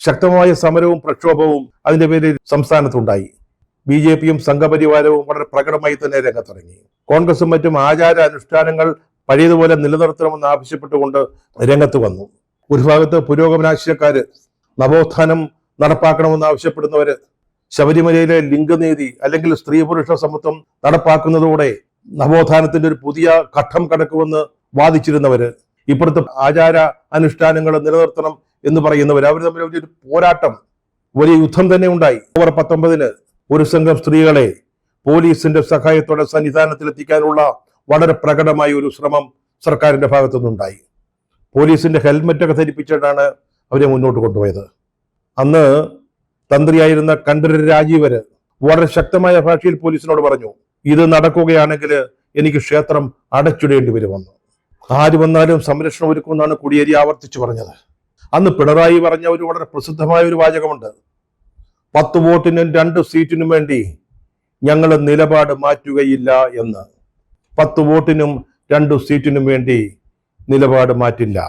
ശക്തമായ സമരവും പ്രക്ഷോഭവും അതിന്റെ പേരിൽ സംസ്ഥാനത്തുണ്ടായി. BJPയും സംഘപരിവാരവും വളരെ പ്രകടമായി തന്നെ രംഗത്തിറങ്ങി. കോൺഗ്രസും മറ്റും ആചാര അനുഷ്ഠാനങ്ങൾ പഴയതുപോലെ നിലനിർത്തണമെന്ന് ആവശ്യപ്പെട്ടുകൊണ്ട് രംഗത്ത് വന്നു. ഒരു ഭാഗത്ത് പുരോഗമനാശയക്കാര് നവോത്ഥാനം നടപ്പാക്കണമെന്ന് ആവശ്യപ്പെടുന്നവര്, ശബരിമലയിലെ ലിംഗനീതി അല്ലെങ്കിൽ സ്ത്രീ പുരുഷ സമത്വം നടപ്പാക്കുന്നതോടെ നവോത്ഥാനത്തിന്റെ ഒരു പുതിയ ഘട്ടം കടക്കുമെന്ന് വാദിച്ചിരുന്നവര്, ഇപ്പോഴത്തെ ആചാര അനുഷ്ഠാനങ്ങൾ നിലനിർത്തണം എന്ന് പറയുന്നവർ, അവർ തമ്മിൽ വലിയൊരു പോരാട്ടം, വലിയ യുദ്ധം തന്നെ ഉണ്ടായി. ഒക്ടോബർ 19 ഒരു സംഘം സ്ത്രീകളെ പോലീസിന്റെ സഹായത്തോടെ സന്നിധാനത്തിലെത്തിക്കാനുള്ള വളരെ പ്രകടമായ ഒരു ശ്രമം സർക്കാരിന്റെ ഭാഗത്തുനിന്നുണ്ടായി. പോലീസിന്റെ ഹെൽമെറ്റൊക്കെ ധരിപ്പിച്ചിട്ടാണ് അവരെ മുന്നോട്ട് കൊണ്ടുപോയത്. അന്ന് തന്ത്രിയായിരുന്ന കണ്ഠരര് രാജീവര് വളരെ ശക്തമായ ഭാഷയിൽ പോലീസിനോട് പറഞ്ഞു, ഇത് നടക്കുകയാണെങ്കിൽ എനിക്ക് ക്ഷേത്രം അടച്ചിടേണ്ടി വരുമെന്ന്. ആര് വന്നാലും സംരക്ഷണം ഒരുക്കുമെന്നാണ് കോടിയേരി ആവർത്തിച്ചു പറഞ്ഞത്. അന്ന് പിണറായി പറഞ്ഞ ഒരു വളരെ പ്രസിദ്ധമായ ഒരു വാചകമുണ്ട്, 10 വോട്ടിനും 2 സീറ്റിനും വേണ്ടി ഞങ്ങൾ നിലപാട് മാറ്റുകയില്ല എന്ന്. 10 വോട്ടിനും 2 സീറ്റിനും വേണ്ടി നിലപാട് മാറ്റില്ല.